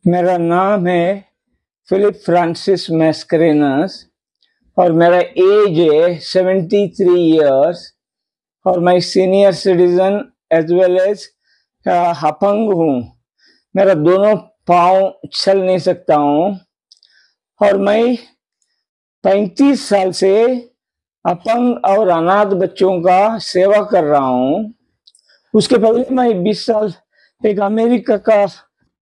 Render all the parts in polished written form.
मेरा नाम है फिलिप फ्रांसिस मैस्करेनस और मेरा एज है 73 इयर्स और मैं senior citizen as well as अपंग हूँ। मेरा दोनों पाँव चल नहीं सकता हूँ और मैं 35 साल से अपंग और अनाथ बच्चों का सेवा कर रहा हूँ। उसके पहले मैं 20 साल एक अमेरिका का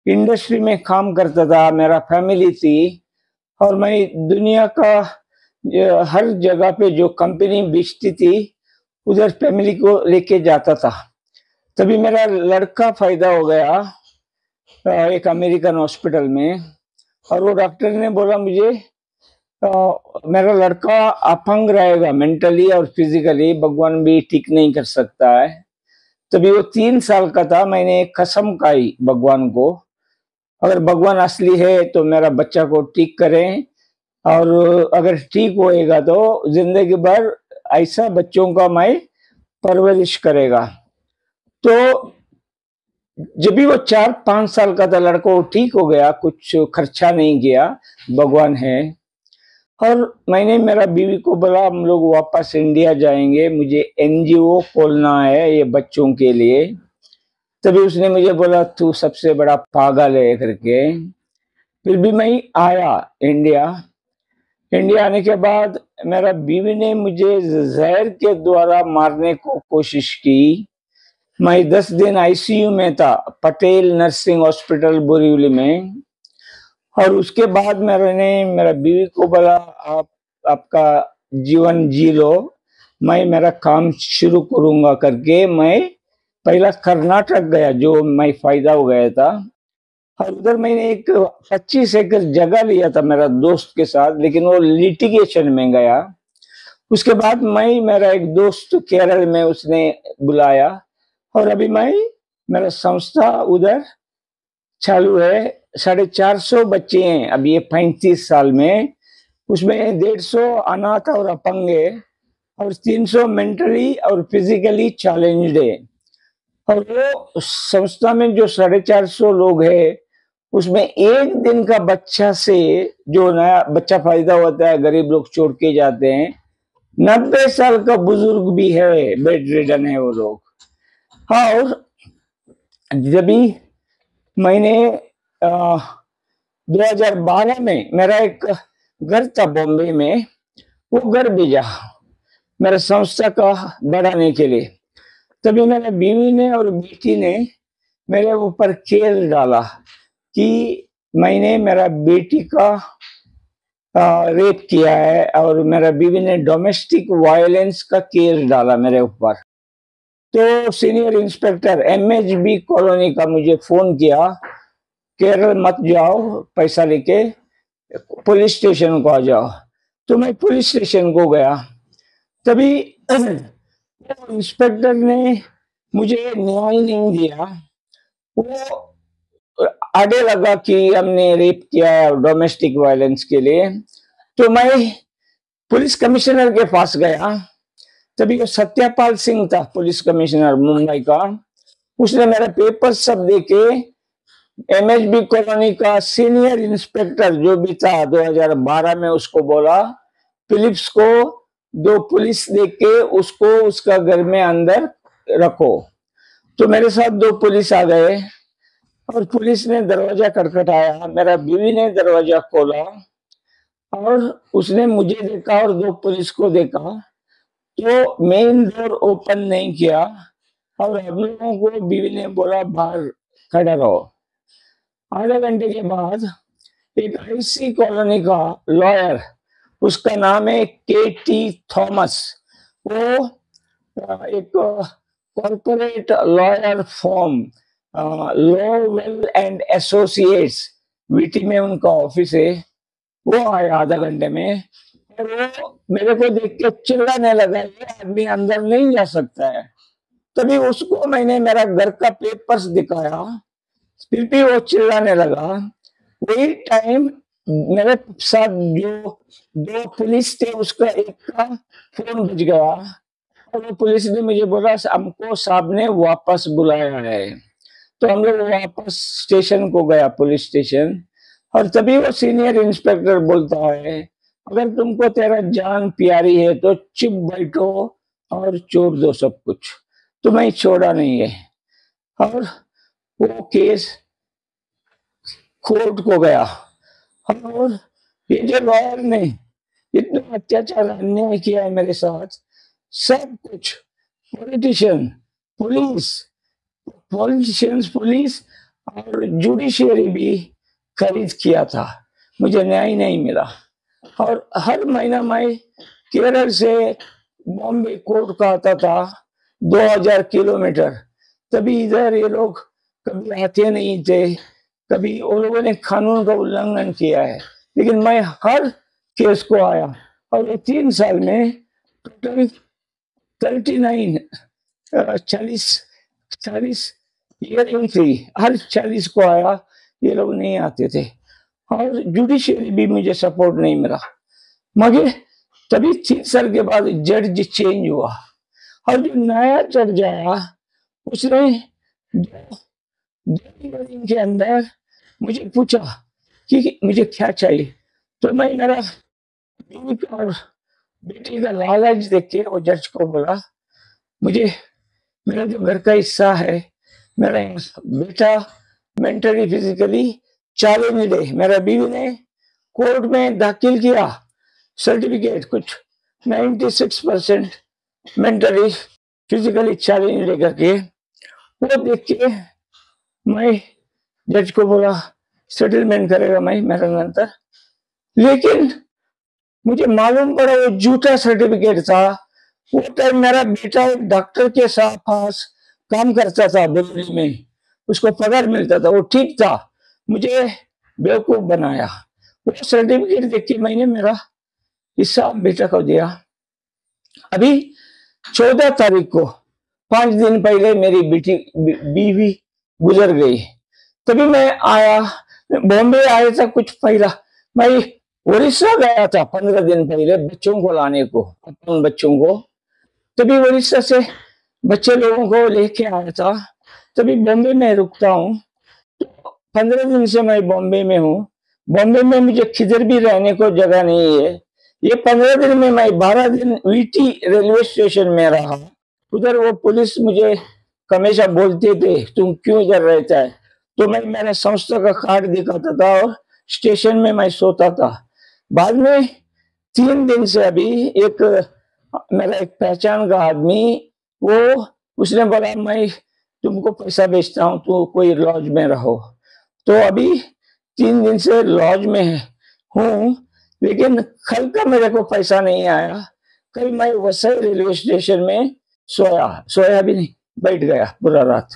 इंडस्ट्री में काम करता था। मेरा फैमिली थी और मैं दुनिया का हर जगह पे जो कंपनी बेचती थी उधर फैमिली को लेके जाता था। तभी मेरा लड़का पैदा हो गया एक अमेरिकन हॉस्पिटल में और वो डॉक्टर ने बोला मुझे मेरा लड़का अपंग रहेगा, मेंटली और फिजिकली भगवान भी ठीक नहीं कर सकता है। तभी वो 3 साल का था। मैंने एक कसम खाई भगवान को, अगर भगवान असली है तो मेरा बच्चा को ठीक करें और अगर ठीक होएगा तो जिंदगी भर ऐसा बच्चों का मैं परवरिश करेगा। तो जब भी वो 4-5 साल का था लड़का, वो ठीक हो गया, कुछ खर्चा नहीं किया, भगवान है। और मैंने मेरा बीवी को बोला हम लोग वापस इंडिया जाएंगे, मुझे एनजीओ खोलना है ये बच्चों के लिए। तभी उसने मुझे बोला तू सबसे बड़ा पागल है करके। फिर भी मैं आया इंडिया। इंडिया आने के बाद मेरा बीवी ने मुझे जहर के द्वारा मारने को कोशिश की। मैं 10 दिन आईसीयू में था, पटेल नर्सिंग हॉस्पिटल बोरीवली में। और उसके बाद मैंने मेरा बीवी को बोला आप आपका जीवन जी लो, मैं मेरा काम शुरू करूंगा करके मैं पहला कर्नाटक गया, जो मैं फायदा हो गया था। और उधर मैंने एक 25 एकड़ जगह लिया था मेरा दोस्त के साथ, लेकिन वो लिटिगेशन में गया। उसके बाद मैं मेरा एक दोस्त केरल में उसने बुलाया और अभी मैं मेरा संस्था उधर चालू है। 450 बच्चे हैं अभी ये 35 साल में। उसमें 150 अनाथ और अपंग है और 300 मेंटली और फिजिकली चैलेंज्ड है। और वो संस्था में जो 450 लोग हैं उसमें एक दिन का बच्चा से जो नया बच्चा पैदा होता है, गरीब लोग छोड़ के जाते हैं। 90 साल का बुजुर्ग भी है, बेड रिडन है वो लोग। हाँ, और जब भी मैंने 2012 में मेरा एक घर था बॉम्बे में, वो घर भेजा मेरा संस्था का बढ़ाने के लिए। तभी मेरे बीवी ने और बेटी ने मेरे ऊपर केस डाला कि मैंने मेरा बेटी का रेप किया है और मेरा बीवी ने डोमेस्टिक वायलेंस का केस डाला मेरे ऊपर। तो सीनियर इंस्पेक्टर एमएचबी कॉलोनी का मुझे फोन किया, केरल मत जाओ, पैसा लेके पुलिस स्टेशन को आ जाओ। तो मैं पुलिस स्टेशन को गया। तभी इंस्पेक्टर ने मुझे न्याय नहीं दिया। वो आगे लगा कि हमने रेप किया है डोमेस्टिक वायलेंस के लिए। तो मैं पुलिस कमिश्नर के पास गया। तभी वो सत्यपाल सिंह था पुलिस कमिश्नर मुंबई का। उसने मेरा पेपर सब देके एमएचबी कॉलोनी का सीनियर इंस्पेक्टर जो भी था 2012 में, उसको बोला फिलिप्स को 2 पुलिस देके उसको उसका घर में अंदर रखो। तो मेरे साथ 2 पुलिस आ गए और पुलिस ने दरवाजा खटखटाया। मेरा बीवी ने दरवाजा खोला और उसने मुझे देखा और 2 पुलिस को देखा। तो मेन डोर ओपन नहीं किया और हम लोगों को बीवी ने बोला बाहर खड़ा रहो। आधे घंटे के बाद एक आईसी कॉलोनी का लॉयर, उसका नाम है केटी थॉमस, वो एक corporate lawyer firm Lowell and associates VT में उनका ऑफिस है, वो आया आधा घंटे में। और वो मेरे को देख के चिल्लाने लगा ये आदमी अंदर नहीं जा सकता है। तभी उसको मैंने मेरा घर का पेपर्स दिखाया, फिर भी वो चिल्लाने लगा। वही टाइम मेरे साथ जो 2 पुलिस थे उसका एक का फोन बज गया और वो पुलिस ने मुझे बोला हमको साहब ने वापस बुलाया है। तो हम लोग वापस स्टेशन को गया, पुलिस स्टेशन, और तभी वो सीनियर इंस्पेक्टर बोलता है, अगर तुमको तेरा जान प्यारी है तो चुप बैठो और छोड़ दो सब कुछ। तो मैं छोड़ा नहीं है, और वो केस कोर्ट को गया। और ये जो लॉयर ने इतना अत्याचार अन्याय किया है मेरे साथ, सब कुछ पॉलिटिशियन पुलिस पॉलिटिशियंस पुलिस और जुडिशियरी भी खरीद किया था, मुझे न्याय नहीं मिला। और हर महीना मैं केरल से बॉम्बे कोर्ट का आता था 2000 किलोमीटर, तभी इधर ये लोग कभी आते नहीं थे, कभी उन लोगों ने कानून का उल्लंघन किया है, लेकिन मैं हर केस को आया। और ये 3 साल में टोटल 39 40 हियरिंग थी, हर 40 को आया, ये लोग नहीं आते थे। और जुडिशियरी भी मुझे सपोर्ट नहीं मिला, मगर तभी 3 साल के बाद जज चेंज हुआ, और जो नया जज आया उसने 2 दिन के अंदर मुझे पूछा कि मुझे क्या चाहिए। तो मैं मेरा बीवी और बेटी का लालच देख के वो जज को बोला, मुझे मेरा जो घर का हिस्सा है, मेरा बेटा मेंटली फिजिकली चैलेंज्ड है। मेरा बीवी ने कोर्ट में दाखिल किया सर्टिफिकेट, कुछ 96% मेंटली फिजिकली चैलेंज्ड करके। वो देख के मैं जज को बोला सेटलमेंट करेगा मैं मेरा नंतर, लेकिन मुझे मालूम पड़ा वो झूठा सर्टिफिकेट था। वो टाइम मेरा बेटा एक डॉक्टर के साथ पास काम करता था दिल्ली में, उसको पगार मिलता था, वो ठीक था, मुझे बेवकूफ बनाया। वो सर्टिफिकेट देख के मैंने मेरा हिस्सा बेटा को दिया। अभी 14 तारीख को 5 दिन पहले मेरी बीवी गुजर गई, तभी मैं आया, बॉम्बे आया था कुछ पहला, मैं उड़ीसा गया था 15 दिन पहले बच्चों को लाने को, अपने बच्चों को। तभी उड़ीसा से बच्चे लोगों को लेके आया था, तभी बॉम्बे में रुकता हूँ। तो 15 दिन से मैं बॉम्बे में हूँ। बॉम्बे में मुझे किधर भी रहने को जगह नहीं है। ये 15 दिन में मैं 12 दिन वीटी रेलवे स्टेशन में रहा। उधर वो पुलिस मुझे हमेशा बोलते थे तुम क्यों इधर रहता है, तो मैं मेरे संस्था का कार्ड दिखाता था और स्टेशन में मैं सोता था। बाद में 3 दिन से अभी एक मेरा एक पहचान का आदमी, वो उसने बोला मैं तुमको पैसा भेजता हूँ, तो कोई लॉज में रहो। तो अभी 3 दिन से लॉज में हूँ, लेकिन कल का मेरे को पैसा नहीं आया। कल मैं वसई रेलवे स्टेशन में सोया भी नहीं, बैठ गया पूरा रात।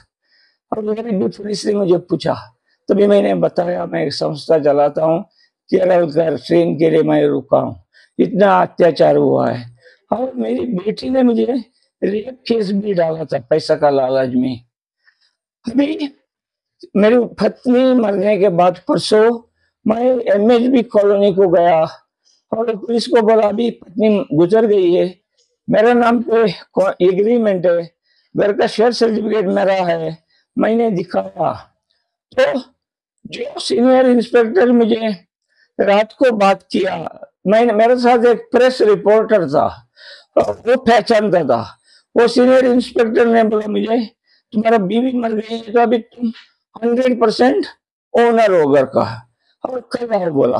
और मेरी पुलिस ने मुझे पूछा, तभी मैंने बताया मैं एक संस्था चलाता हूँ, केरल का ट्रेन के लिए मैं रुका हूँ, इतना अत्याचार हुआ है। और मेरी बेटी ने मुझे रेप केस भी डाला था पैसा का लालच में। अभी मेरी पत्नी मरने के बाद परसों मैं एमएचबी कॉलोनी को गया और पुलिस को बोला अभी पत्नी गुजर गई है, मेरा नाम पे एग्रीमेंट है, घर का शेयर सर्टिफिकेट मेरा है, मैंने दिखाया। तो जो सीनियर इंस्पेक्टर मुझे रात को बात किया, मैंने मेरे साथ एक प्रेस रिपोर्टर था, वो पहचानता था। वो सीनियर इंस्पेक्टर ने बोला मुझे तुम्हारा बीवी मर गई है तो अभी तुम 100% ओनर हो घर का, और कल आओ बोला।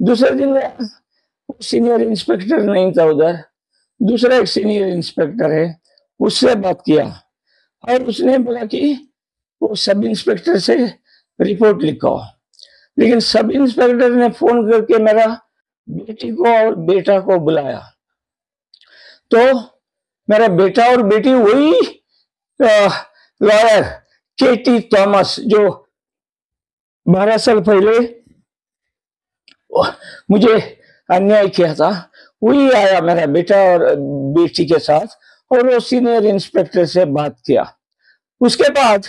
दूसरे दिन सीनियर इंस्पेक्टर नहीं था उधर, दूसरा एक सीनियर इंस्पेक्टर है, उससे बात किया और उसने बोला कि वो सब इंस्पेक्टर से रिपोर्ट लिखो। लेकिन सब इंस्पेक्टर ने फोन करके मेरा बेटी को और बेटा को बुलाया, तो मेरा बेटा और बेटी वही लॉयर केटी थॉमस जो 12 साल पहले मुझे अन्याय किया था, वही आया मेरा बेटा और बेटी के साथ, और वो सीनियर इंस्पेक्टर से बात किया। उसके बाद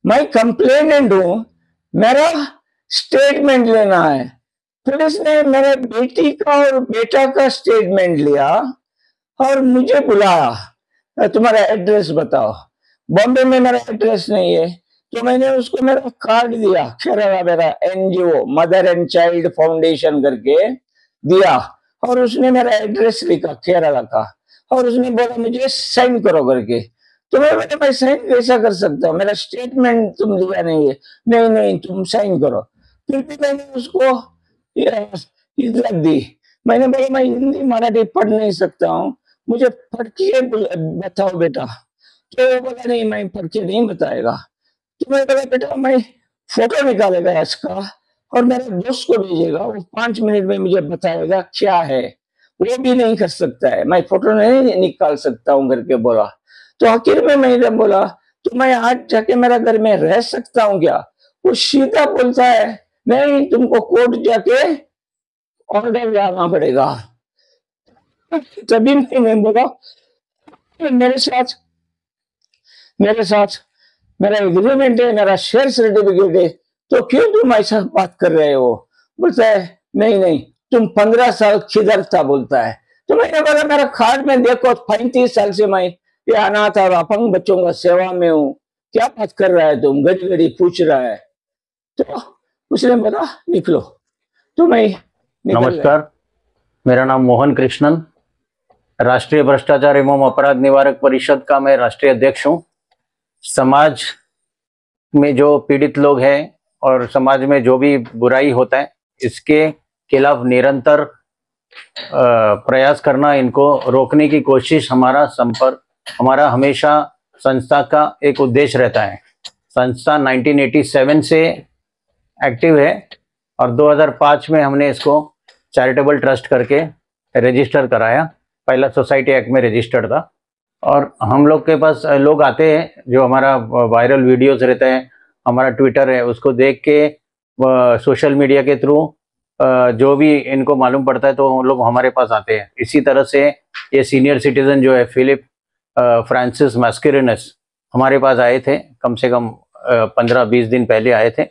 मैं कंप्लेनेंट हूं, मेरा स्टेटमेंट लेना है। पुलिस ने मेरे बेटी का और बेटा का स्टेटमेंट लिया और मुझे बुलाया, तुम्हारा एड्रेस बताओ। बॉम्बे में मेरा एड्रेस नहीं है, तो मैंने उसको मेरा कार्ड दिया, केरला मेरा NGO mother and child foundation करके दिया, और उसने मेरा एड्रेस लिखा केरला का, और उसने बोला मुझे साइन करो करके। तो मैं साइन कैसा कर सकता हूँ, मेरा स्टेटमेंट तुम दिया नहीं है। नहीं नहीं तुम साइन करो। फिर भी मैंने उसको इज्जत दी। मैंने बोला मैं हिंदी मराठी पढ़ नहीं सकता हूँ, मुझे पढ़ के बताओ बेटा। तो वो बोला नहीं मैं पढ़ के नहीं बताएगा। तो मैं बोला बेटा मैं फोटो निकालेगा इसका और मेरे दोस्त को भेजेगा, वो 5 मिनट में मुझे बताएगा क्या है। वो भी नहीं कर सकता है, मैं फोटो नहीं निकाल सकता हूँ करके बोला। तो आखिर में मैंने बोला तो मैं आज जाके मेरा घर में रह सकता हूँ क्या? वो सीधा बोलता है नहीं तुमको कोर्ट जाके ऑर्डर लाना पड़ेगा। तभी मैं बोला मेरे साथ मेरे साथ मेरा एग्रीमेंट है, मेरा शेयर सर्टिफिकेट है, तो क्यों तुम ऐसा बात कर रहे हो? बोलता है नहीं नहीं तुम 15 साल किधर था बोलता है। तो मैंने बोला मेरा कार्ड में देखो 35 साल से मैं ये अनाथ और अपंग बच्चों का सेवा में हूँ, क्या बात कर रहा है तुम, घड़ी घड़ी पूछ रहा है। तो उसने बोला लिख लो। तो मैं नमस्कार, मेरा नाम मोहन कृष्णन, राष्ट्रीय भ्रष्टाचार एवं अपराध निवारक परिषद का मैं राष्ट्रीय अध्यक्ष हूँ। समाज में जो पीड़ित लोग हैं और समाज में जो भी बुराई होता है इसके खिलाफ निरंतर प्रयास करना, इनको रोकने की कोशिश हमारा हमेशा संस्था का एक उद्देश्य रहता है। संस्था 1987 से एक्टिव है और 2005 में हमने इसको चैरिटेबल ट्रस्ट करके रजिस्टर कराया। पहला सोसाइटी एक्ट में रजिस्टर्ड था। और हम लोग के पास लोग आते हैं जो हमारा वायरल वीडियोस रहते हैं, हमारा ट्विटर है, उसको देख के सोशल मीडिया के थ्रू जो भी इनको मालूम पड़ता है तो लोग हमारे पास आते हैं। इसी तरह से ये सीनियर सिटीजन जो है फिलिप फ्रांसिस मैस्केरिनस हमारे पास आए थे, कम से कम 15-20 दिन पहले आए थे।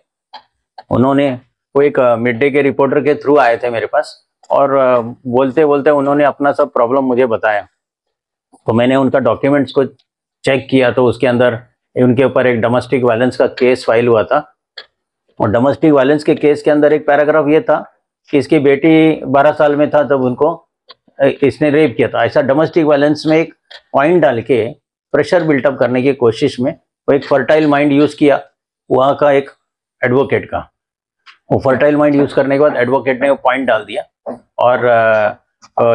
उन्होंने वो एक मिड डे के रिपोर्टर के थ्रू आए थे मेरे पास, और बोलते बोलते उन्होंने अपना सब प्रॉब्लम मुझे बताया। तो मैंने उनका डॉक्यूमेंट्स को चेक किया तो उसके अंदर उनके ऊपर एक डोमेस्टिक वायलेंस का केस फाइल हुआ था। और डोमेस्टिक वायलेंस के केस के अंदर एक पैराग्राफ ये था कि इसकी बेटी 12 साल में था तब उनको इसने रेप किया था। ऐसा डोमेस्टिक वायलेंस में एक पॉइंट डाल के प्रेशर बिल्टअप करने की कोशिश में वो एक फर्टाइल माइंड यूज किया वहाँ का एक एडवोकेट का। वो फर्टाइल माइंड यूज करने के बाद एडवोकेट ने वो पॉइंट डाल दिया। और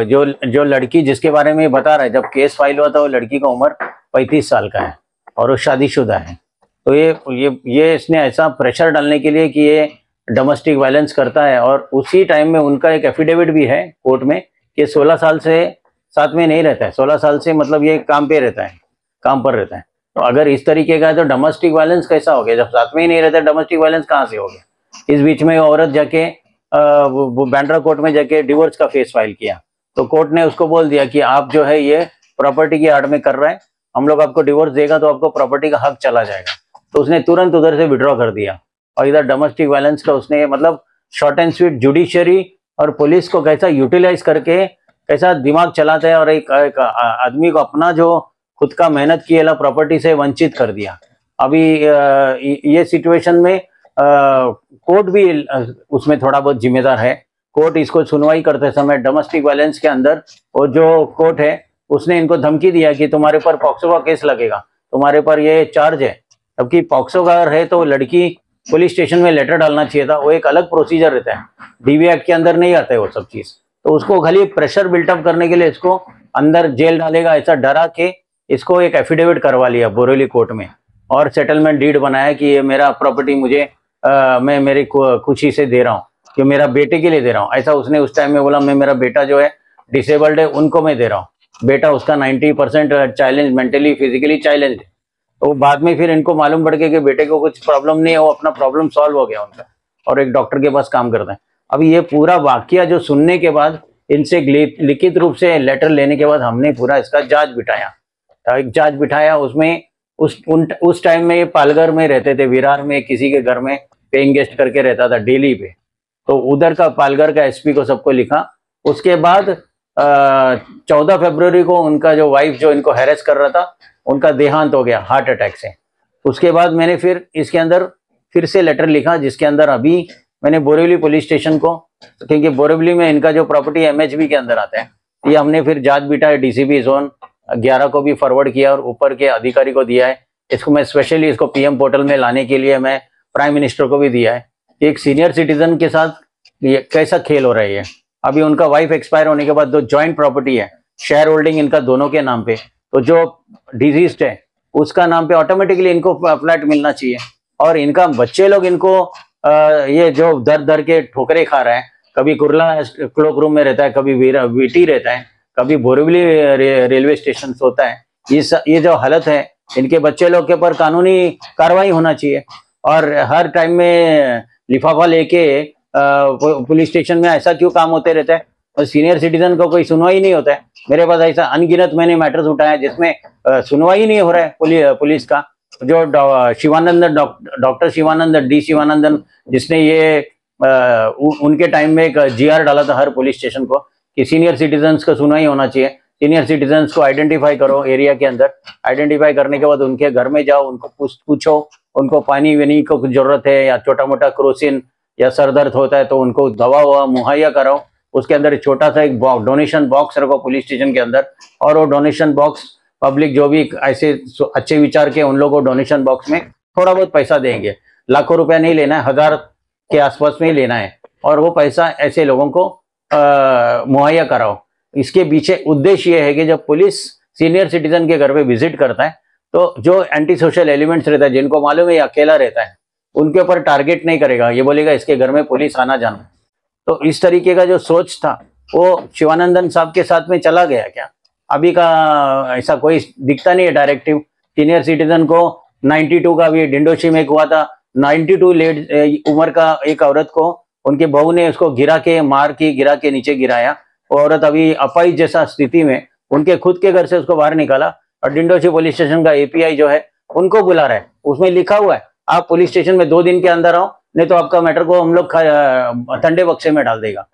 जो लड़की जिसके बारे में बता रहा है, जब केस फाइल हुआ था वो लड़की का उम्र 35 साल का है और वो शादीशुदा है। तो ये इसने ऐसा प्रेशर डालने के लिए कि ये डोमेस्टिक वायलेंस करता है। और उसी टाइम में उनका एक एफिडेविट भी है कोर्ट में कि 16 साल से साथ में नहीं रहता है। 16 साल से मतलब ये काम पे रहता है, काम पर रहता है। तो अगर इस तरीके का है तो डोमेस्टिक वायलेंस कैसा हो गया? जब साथ में ही नहीं रहता डोमेस्टिक वायलेंस कहाँ से हो गया? इस बीच में औरत जाके वो बैंड्रा कोर्ट में जाके डिवोर्स का केस फाइल किया। तो कोर्ट ने उसको बोल दिया कि आप जो है ये प्रॉपर्टी की आड़ में कर रहे हैं, हम लोग आपको डिवोर्स देगा तो आपको प्रॉपर्टी का हक चला जाएगा। तो उसने तुरंत उधर से विड्रॉ कर दिया। और इधर डोमेस्टिक वायलेंस का उसने मतलब शॉर्ट एंड स्वीट जुडिशरी और पुलिस को कैसा यूटिलाइज करके कैसा दिमाग चलाता है और एक आदमी को अपना जो खुद का मेहनत किया प्रॉपर्टी से वंचित कर दिया। अभी ये सिचुएशन में कोर्ट भी उसमें थोड़ा बहुत जिम्मेदार है। कोर्ट इसको सुनवाई करते समय डोमेस्टिक वायलेंस के अंदर वो जो कोर्ट है उसने इनको धमकी दिया कि तुम्हारे पर पॉक्सो का केस लगेगा, तुम्हारे पर ये चार्ज है। जबकि पॉक्सो का है तो लड़की पुलिस स्टेशन में लेटर डालना चाहिए था, वो एक अलग प्रोसीजर रहता है, डीवी एक्ट के अंदर नहीं आता है वो सब चीज। तो उसको खाली प्रेशर बिल्टअप करने के लिए इसको अंदर जेल डालेगा ऐसा डरा के इसको एक एफिडेविट करवा लिया बोरेली कोर्ट में और सेटलमेंट डीड बनाया कि ये मेरा प्रॉपर्टी मुझे मैं मेरी खुशी से दे रहा हूँ, कि मेरा बेटे के लिए दे रहा हूँ। ऐसा उसने उस टाइम में बोला, मैं मेरा बेटा जो है डिसेबल्ड है उनको मैं दे रहा हूँ, बेटा उसका 90% चैलेंज मेंटली फिजिकली चैलेंज है। तो बाद में फिर इनको मालूम पड़ गया कि बेटे को कुछ प्रॉब्लम नहीं है, वो अपना प्रॉब्लम सॉल्व हो गया उनका और एक डॉक्टर के पास काम करता है। अभी ये पूरा वाकया जो सुनने के बाद इनसे लिखित रूप से लेटर लेने के बाद हमने पूरा इसका जांच बिठाया। एक जांच बिठाया उसमें उस टाइम में ये पालघर में रहते थे, विरार में किसी के घर में पेइंग गेस्ट करके रहता था डेली पे। तो उधर का पालघर का एसपी को सबको लिखा। उसके बाद 14 फरवरी को उनका जो वाइफ जो इनको हैरेस कर रहा था उनका देहांत हो गया हार्ट अटैक से। उसके बाद मैंने फिर इसके अंदर फिर से लेटर लिखा, जिसके अंदर अभी मैंने बोरीवली पुलिस स्टेशन को, क्योंकि बोरीवली में इनका जो प्रॉपर्टी एमएचबी के अंदर आता है, ये हमने फिर जांच बिठाई, डीसीपी जोन 11 को भी फॉरवर्ड किया और ऊपर के अधिकारी को दिया है। इसको मैं स्पेशली इसको पीएम पोर्टल में लाने के लिए मैं प्राइम मिनिस्टर को भी दिया है। एक सीनियर सिटीजन के साथ ये कैसा खेल हो रहा है। अभी उनका वाइफ एक्सपायर होने के बाद जो जॉइंट प्रॉपर्टी है, शेयर होल्डिंग इनका दोनों के नाम पे, तो जो डिजीज्ड है उसका नाम पे ऑटोमेटिकली इनको फ्लैट मिलना चाहिए। और इनका बच्चे लोग इनको ये जो दर दर के ठोकरे खा रहा है, कभी कुर्ला क्लोक रूम में रहता है, कभी वीटी रहता है, कभी बोरीवली रेलवे स्टेशन होता है। ये जो हालत है, इनके बच्चे लोग के ऊपर कानूनी कार्रवाई होना चाहिए। और हर टाइम में लिफाफा लेके पुलिस स्टेशन में ऐसा क्यों काम होते रहता है, और सीनियर सिटीजन को कोई सुनवाई नहीं होता है। मेरे पास ऐसा अनगिनत मैंने मैटर्स उठाया जिसमें सुनवाई नहीं हो रहा है पुलिस का। जो शिवानंदन डॉक्टर शिवानंदन डी शिवानंदन, जिसने ये उनके टाइम में एक जीआर डाला था हर पुलिस स्टेशन को कि सीनियर सिटीजन्स को सुनवाई होना चाहिए। सीनियर सिटीजन्स को आइडेंटिफाई करो एरिया के अंदर, आइडेंटिफाई करने के बाद उनके घर में जाओ, उनको पूछो उनको पानी वानी को जरूरत है या छोटा मोटा क्रोसिन या सर दर्द होता है तो उनको दवा ववा मुहैया कराओ। उसके अंदर छोटा सा एक डोनेशन बॉक्स रखो पुलिस स्टेशन के अंदर, और वो डोनेशन बॉक्स पब्लिक जो भी ऐसे अच्छे विचार के उन लोगों को डोनेशन बॉक्स में थोड़ा बहुत पैसा देंगे। लाखों रुपया नहीं लेना है, 1000 के आसपास में ही लेना है, और वो पैसा ऐसे लोगों को मुहैया कराओ। इसके पीछे उद्देश्य ये है कि जब पुलिस सीनियर सिटीजन के घर पे विजिट करता है तो जो एंटी सोशल एलिमेंट्स रहता है, जिनको मालूम है ये अकेला रहता है, उनके ऊपर टारगेट नहीं करेगा, ये बोलेगा इसके घर में पुलिस आना जाना। तो इस तरीके का जो सोच था वो शिवानंदन साहब के साथ में चला गया क्या? अभी का ऐसा कोई दिखता नहीं है डायरेक्टिव। सीनियर सिटीजन को 92 का भी डिंडोशी में हुआ था, 92 लेट उम्र का एक औरत को उनके बहू ने उसको गिरा के नीचे गिराया। वो औरत अभी अपाहिज जैसा स्थिति में उनके खुद के घर से उसको बाहर निकाला, और डिंडोशी पुलिस स्टेशन का एपीआई जो है उनको बुला रहा है। उसमें लिखा हुआ है आप पुलिस स्टेशन में 2 दिन के अंदर आओ, नहीं तो आपका मैटर को हम लोग ठंडे बक्से में डाल देगा।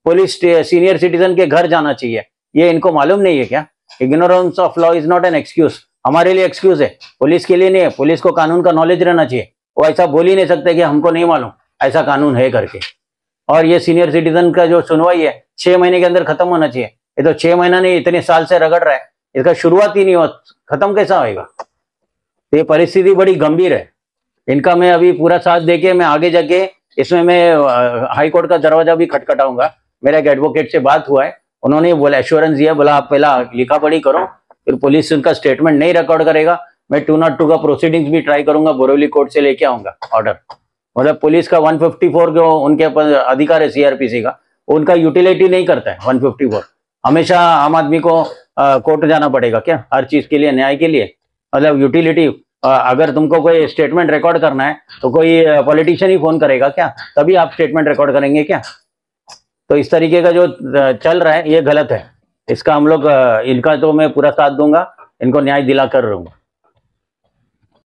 पुलिस सीनियर सिटीजन के घर जाना चाहिए, ये इनको मालूम नहीं है क्या? Ignorance of law is not an excuse. हमारे लिए एक्सक्यूज है, पुलिस के लिए नहीं है। पुलिस को कानून का नॉलेज रहना चाहिए। वो ऐसा बोल ही नहीं सकते कि हमको नहीं मालूम ऐसा कानून है करके। और ये सीनियर सिटीजन का जो सुनवाई है 6 महीने के अंदर खत्म होना चाहिए। ये तो 6 महीना नहीं, इतने साल से रगड़ रहा है, इसका शुरुआत ही नहीं हो, खत्म कैसा होएगा? ये परिस्थिति बड़ी गंभीर है। इनका मैं अभी पूरा साथ देके मैं आगे जाके इसमें मैं हाई कोर्ट का दरवाजा भी खटखटाऊंगा। मेरा एक एडवोकेट से बात हुआ है, उन्होंने बोला एश्योरेंस दिया, बोला आप पहला लिखा पढ़ी करो, फिर पुलिस उनका स्टेटमेंट नहीं रिकॉर्ड करेगा, मैं 202 का प्रोसीडिंग्स भी ट्राई करूंगा, बोरीवली कोर्ट से लेके आऊंगा ऑर्डर। मतलब पुलिस का 154 जो उनके अधिकार है सीआरपीसी का, उनका यूटिलिटी नहीं करता है 154। हमेशा आम आदमी को कोर्ट जाना पड़ेगा क्या हर चीज के लिए, न्याय के लिए? मतलब यूटिलिटी, अगर तुमको कोई स्टेटमेंट रिकॉर्ड करना है तो कोई पॉलिटिशियन ही फोन करेगा क्या? तभी आप स्टेटमेंट रिकॉर्ड करेंगे क्या? तो इस तरीके का जो चल रहा है ये गलत है। इसका हम लोग इनका तो मैं पूरा साथ दूंगा, इनको न्याय दिला कर रहूंगा।